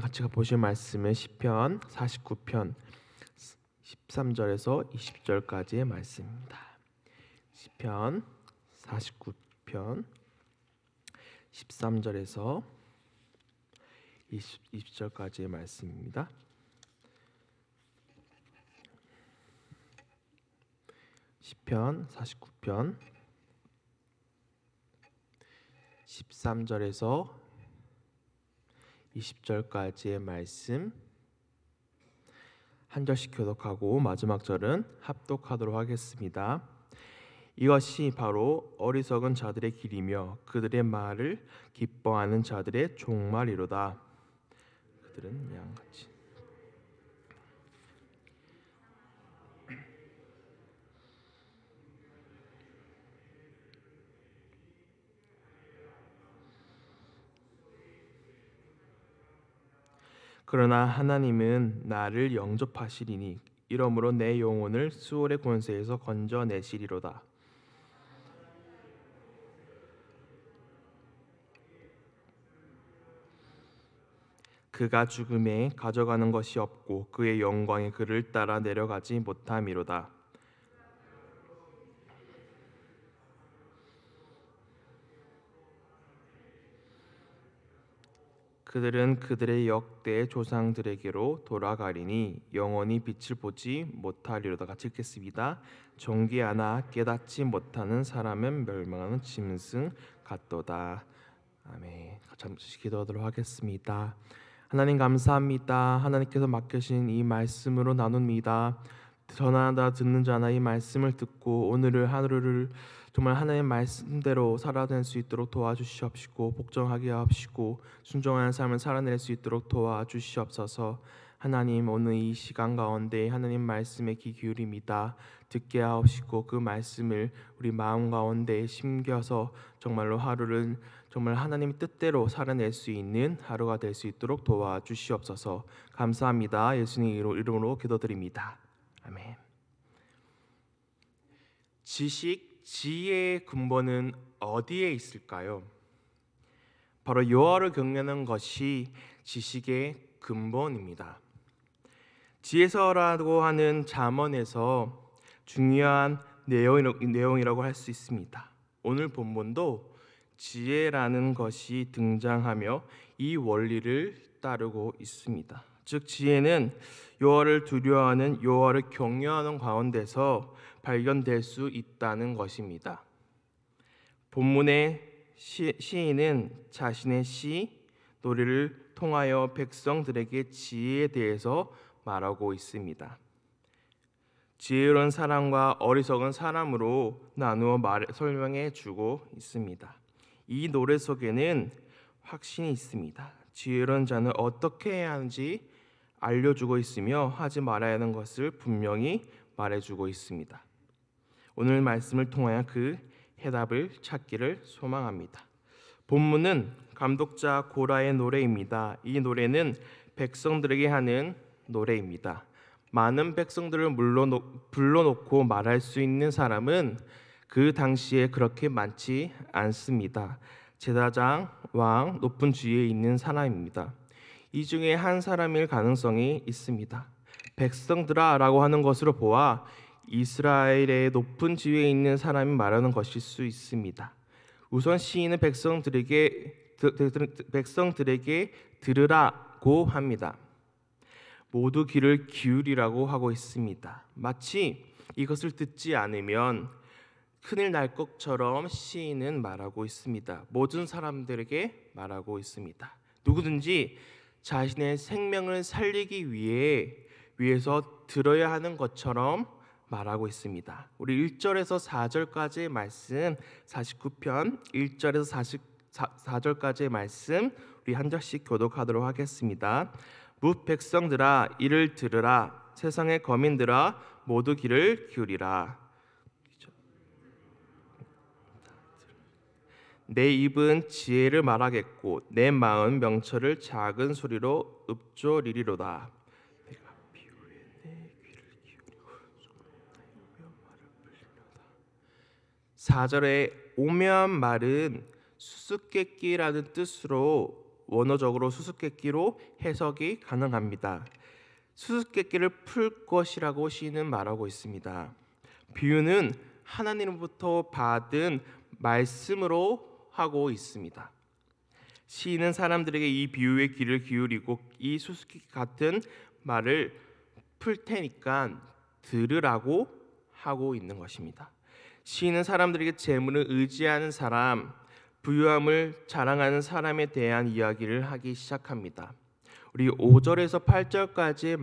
같이 보실 말씀은 시편 49편 13절에서 20절까지의 말씀입니다. 시편 49편 13절에서 20절까지의 말씀입니다. 시편 49편 13절에서 20절까지의 말씀 한 절씩 교독하고 마지막 절은 합독하도록 하겠습니다. 이것이 바로 어리석은 자들의 길이며 그들의 말을 기뻐하는 자들의 종말이로다. 그들은 양같이 그러나 하나님은 나를 영접하시리니 이러므로 내 영혼을 수월의 권세에서 건져내시리로다. 그가 죽음에 가져가는 것이 없고 그의 영광이 그를 따라 내려가지 못함이로다. 그들은 그들의 역대 조상들에게로 돌아가리니 영원히 빛을 보지 못하리로다. 같이 읽겠습니다. 존귀하나 깨닫지 못하는 사람은 멸망하는 짐승 같도다. 아멘. 잠시 기도하도록 하겠습니다. 하나님 감사합니다. 하나님께서 맡겨신 이 말씀으로 나눕니다. 전하다 듣는 자나 이 말씀을 듣고 오늘을 하루를 정말 하나님의 말씀대로 살아낼 수 있도록 도와주시옵시고 복종하게 하옵시고 순종하는 삶을 살아낼 수 있도록 도와주시옵소서. 하나님 오늘 이 시간 가운데 하나님 말씀에 귀 기울입니다. 듣게 하옵시고 그 말씀을 우리 마음 가운데 심겨서 정말로 하루를 정말 하나님의 뜻대로 살아낼 수 있는 하루가 될 수 있도록 도와주시옵소서. 감사합니다. 예수님 이름으로 기도드립니다. 아멘. 지식, 지혜의 근본은 어디에 있을까요? 바로 여호와를 경외하는 것이 지식의 근본입니다. 지혜서라고 하는 잠언에서 중요한 내용이라고 할 수 있습니다. 오늘 본문도 지혜라는 것이 등장하며 이 원리를 따르고 있습니다. 즉 지혜는 여호와를 두려워하는 여호와를 경외하는 가운데서 발견될 수 있다는 것입니다. 본문의 시인은 자신의 시 노래를 통하여 백성들에게 지혜에 대해서 말하고 있습니다. 지혜로운 사람과 어리석은 사람으로 나누어 설명해 주고 있습니다. 이 노래 속에는 확신이 있습니다. 지혜로운 자는 어떻게 해야 하는지 알려주고 있으며 하지 말아야 하는 것을 분명히 말해주고 있습니다. 오늘 말씀을 통하여 그 해답을 찾기를 소망합니다. 본문은 감독자 고라의 노래입니다. 이 노래는 백성들에게 하는 노래입니다. 많은 백성들을 불러놓고 말할 수 있는 사람은 그 당시에 그렇게 많지 않습니다. 제사장, 왕, 높은 지위에 있는 사람입니다. 이 중에 한 사람일 가능성이 있습니다. 백성들아 라고 하는 것으로 보아 이스라엘의 높은 지위에 있는 사람이 말하는 것일 수 있습니다. 우선 시인은 백성들에게 들으라고 합니다. 모두 귀를 기울이라고 하고 있습니다. 마치 이것을 듣지 않으면 큰일 날 것처럼 시인은 말하고 있습니다. 모든 사람들에게 말하고 있습니다. 누구든지 자신의 생명을 살리기 위해서 들어야 하는 것처럼 말하고 있습니다. 우리 1절에서 4절까지의 말씀 49편 1절에서 4절까지의 말씀 우리 한 절씩 교독하도록 하겠습니다. 뭇 백성들아 이를 들으라. 세상의 거민들아 모두 귀를 기울이라. 내 입은 지혜를 말하겠고 내 마음 명철을 작은 소리로 읊조리리로다. 4절에 오묘한 말은 수수께끼라는 뜻으로 원어적으로 수수께끼로 해석이 가능합니다. 수수께끼를 풀 것이라고 시인은 말하고 있습니다. 비유는 하나님으로부터 받은 말씀으로 하고 있습니다. 시인은 사람들에게 이 비유에 귀를 기울이고 이 수수께끼 같은 말을 풀 테니까 들으라고 하고 있는 것입니다. 시인은 사람들에게 재물을 의지하는 사람, 부유함을 자랑하는 사람에 대한 이야기를 하기 시작합니다. 우리 5절에서 8절까지의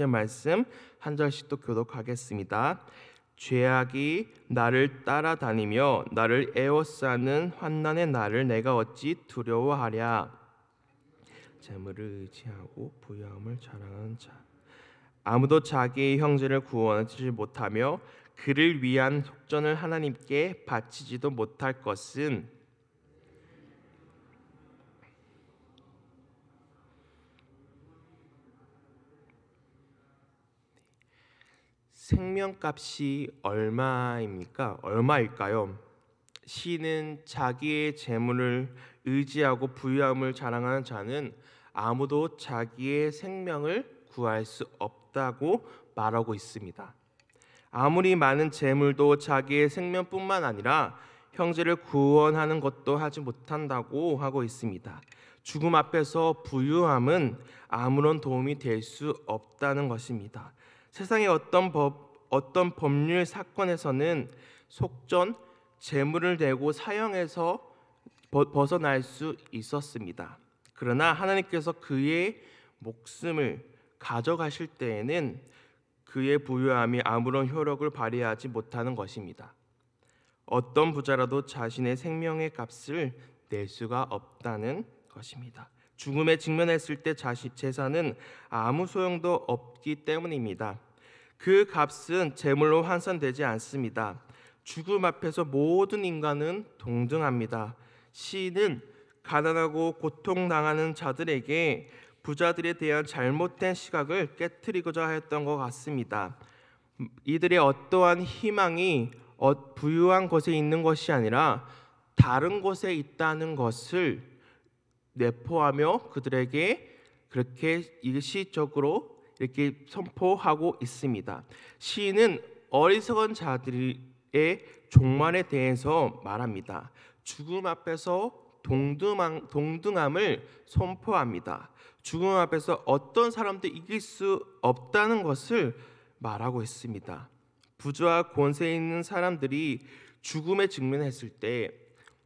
말씀 한 절씩 또 교독하겠습니다. 죄악이 나를 따라다니며 나를 에워싸는 환난의 날을 내가 어찌 두려워하랴. 재물을 의지하고 부유함을 자랑하는 자, 아무도 자기의 형제를 구원하지 못하며 그를 위한 속전을 하나님께 바치지도 못할 것은 생명값이 얼마일까요? 시인은 자기의 재물을 의지하고 부유함을 자랑하는 자는 아무도 자기의 생명을 구할 수 없다고 말하고 있습니다. 아무리 많은 재물도 자기의 생명뿐만 아니라 형제를 구원하는 것도 하지 못한다고 하고 있습니다. 죽음 앞에서 부유함은 아무런 도움이 될 수 없다는 것입니다. 세상의 어떤 법률 사건에서는 속전, 재물을 내고 사형에서 벗어날 수 있었습니다. 그러나 하나님께서 그의 목숨을 가져가실 때에는 그의 부유함이 아무런 효력을 발휘하지 못하는 것입니다. 어떤 부자라도 자신의 생명의 값을 낼 수가 없다는 것입니다. 죽음에 직면했을 때 재산은 아무 소용도 없기 때문입니다. 그 값은 재물로 환산되지 않습니다. 죽음 앞에서 모든 인간은 동등합니다. 시인은 가난하고 고통당하는 자들에게 부자들에 대한 잘못된 시각을 깨트리고자 했던 것 같습니다. 이들의 어떠한 희망이 부유한 곳에 있는 것이 아니라 다른 곳에 있다는 것을 내포하며 그들에게 그렇게 일시적으로 이렇게 선포하고 있습니다. 시인은 어리석은 자들의 종말에 대해서 말합니다. 죽음 앞에서 동등함을 선포합니다. 죽음 앞에서 어떤 사람도 이길 수 없다는 것을 말하고 있습니다. 부자와 권세 있는 사람들이 죽음에 직면했을 때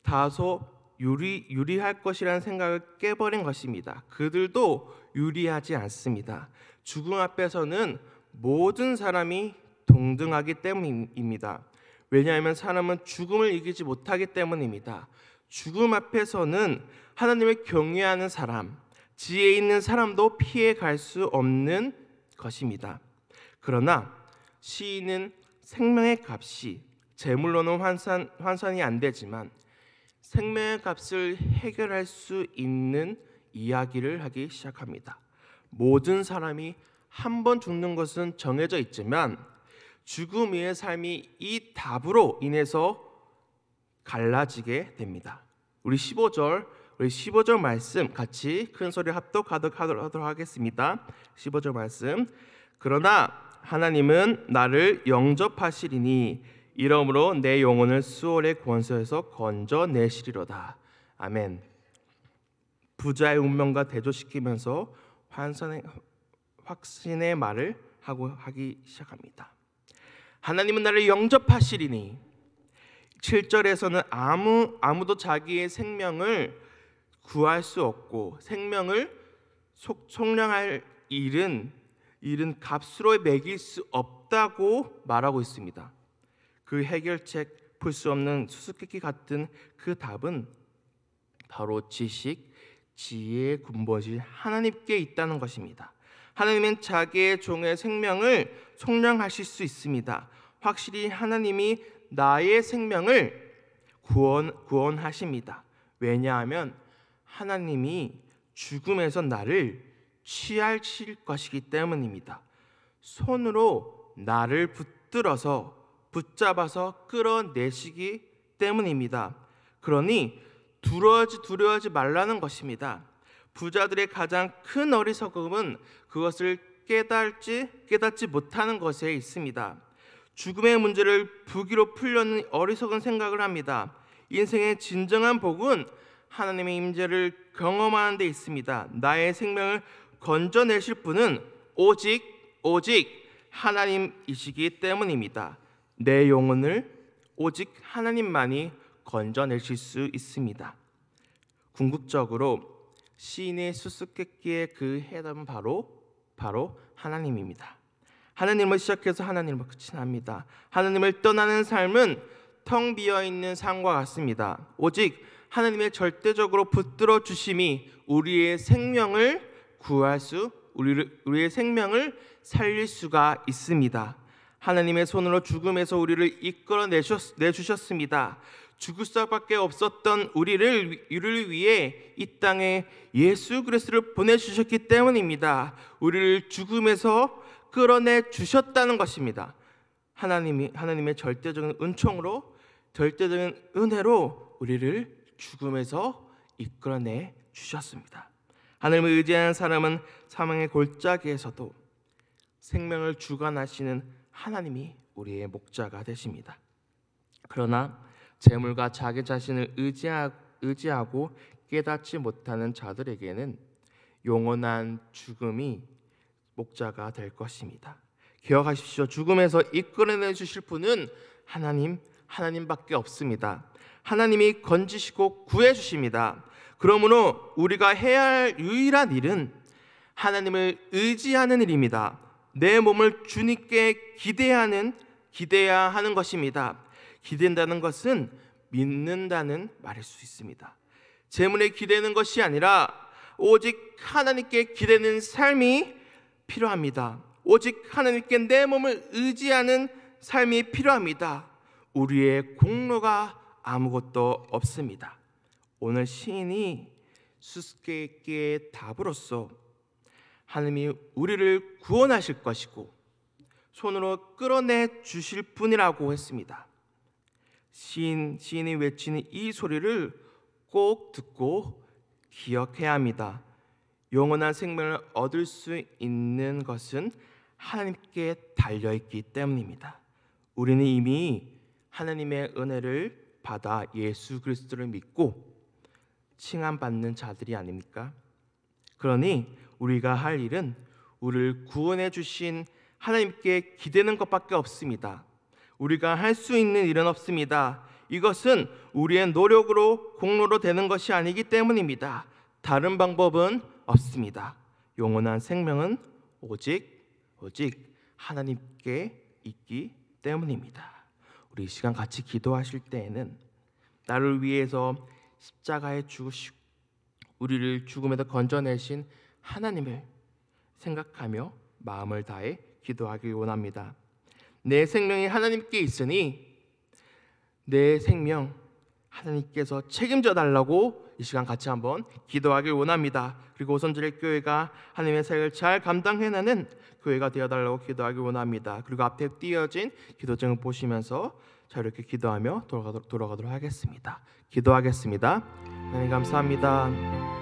다소 유리할 것이라는 생각을 깨버린 것입니다. 그들도 유리하지 않습니다. 죽음 앞에서는 모든 사람이 동등하기 때문입니다. 왜냐하면 사람은 죽음을 이기지 못하기 때문입니다. 죽음 앞에서는 하나님을 경외하는 사람, 지혜 있는 사람도 피해갈 수 없는 것입니다. 그러나 시인은 생명의 값이 재물로는 환산이 안 되지만 생명의 값을 해결할 수 있는 이야기를 하기 시작합니다. 모든 사람이 한 번 죽는 것은 정해져 있지만 죽음 위의 삶이 이 답으로 인해서 갈라지게 됩니다. 우리 15절 말씀 같이 큰 소리 합독하도록 하겠습니다. 15절 말씀. 그러나 하나님은 나를 영접하시리니 이러므로 내 영혼을 수월의 권세에서 건져내시리로다. 아멘. 부자의 운명과 대조시키면서 확신의 말을 하기 시작합니다. 하나님은 나를 영접하시리니 7절에서는 아무도 자기의 생명을 구할 수 없고 생명을 속량할 일은 값으로 매길 수 없다고 말하고 있습니다. 그 해결책, 풀 수 없는 수수께끼 같은 그 답은 바로 지식, 지혜의 근본이 하나님께 있다는 것입니다. 하나님은 자기의 종의 생명을 속량하실 수 있습니다. 확실히 하나님이 나의 생명을 구원하십니다. 왜냐하면 하나님이 죽음에서 나를 취하실 것이기 때문입니다. 손으로 나를 붙잡아서 끌어내시기 때문입니다. 그러니 두려워하지 말라는 것입니다. 부자들의 가장 큰 어리석음은 그것을 깨닫지 못하는 것에 있습니다. 죽음의 문제를 부귀로 풀려는 어리석은 생각을 합니다. 인생의 진정한 복은 하나님의 임재를 경험하는 데 있습니다. 나의 생명을 건져내실 분은 오직 하나님이시기 때문입니다. 내 영혼을 오직 하나님만이 건져내실 수 있습니다. 궁극적으로 시인의 수수께끼의 그 해답은 바로 하나님입니다. 하나님을 시작해서 하나님을 끝이 납니다. 하나님을 떠나는 삶은 텅 비어있는 삶과 같습니다. 오직 하나님의 절대적으로 붙들어 주심이 우리의 생명을 우리의 생명을 살릴 수가 있습니다. 하나님의 손으로 죽음에서 우리를 이끌어 내주셨습니다. 죽을 수밖에 없었던 우리를 위해 이 땅에 예수 그리스도를 보내주셨기 때문입니다. 우리를 죽음에서 끌어내 주셨다는 것입니다. 하나님의 절대적인 은총으로, 절대적인 은혜로 우리를 죽음에서 이끌어내 주셨습니다. 하나님을 의지하는 사람은 사망의 골짜기에서도 생명을 주관하시는 하나님이 우리의 목자가 되십니다. 그러나 재물과 자기 자신을 의지하고 깨닫지 못하는 자들에게는 영원한 죽음이 목자가 될 것입니다. 기억하십시오. 죽음에서 이끌어내 주실 분은 하나님밖에 없습니다. 하나님이 건지시고 구해 주십니다. 그러므로 우리가 해야 할 유일한 일은 하나님을 의지하는 일입니다. 내 몸을 주님께 기대야 하는 것입니다. 기댄다는 것은 믿는다는 말일 수 있습니다. 재물에 기대는 것이 아니라 오직 하나님께 기대는 삶이 필요합니다. 오직 하나님께 내 몸을 의지하는 삶이 필요합니다. 우리의 공로가 아무것도 없습니다. 오늘 시인이 수수께끼의 답으로서 하나님이 우리를 구원하실 것이고 손으로 끌어내 주실 분이라고 했습니다. 시인이 외치는 이 소리를 꼭 듣고 기억해야 합니다. 영원한 생명을 얻을 수 있는 것은 하나님께 달려있기 때문입니다. 우리는 이미 하나님의 은혜를 받아 예수 그리스도를 믿고 칭함받는 자들이 아닙니까? 그러니 우리가 할 일은 우리를 구원해 주신 하나님께 기대는 것밖에 없습니다. 우리가 할 수 있는 일은 없습니다. 이것은 우리의 노력으로 공로로 되는 것이 아니기 때문입니다. 다른 방법은 없습니다. 영원한 생명은 오직 하나님께 있기 때문입니다. 우리 이 시간 같이 기도하실 때에는 나를 위해서 십자가에 죽으시고 우리를 죽음에서 건져내신 하나님을 생각하며 마음을 다해 기도하길 원합니다. 내 생명이 하나님께 있으니 내 생명 하나님께서 책임져 달라고 이 시간 같이 한번 기도하길 원합니다. 그리고 오선절의 교회가 하나님의 사역을 잘 감당해내는 교회가 되어달라고 기도하길 원합니다. 그리고 앞에 띄어진 기도증을 보시면서 자 이렇게 기도하며 돌아가도록 하겠습니다. 기도하겠습니다. 하나님 감사합니다.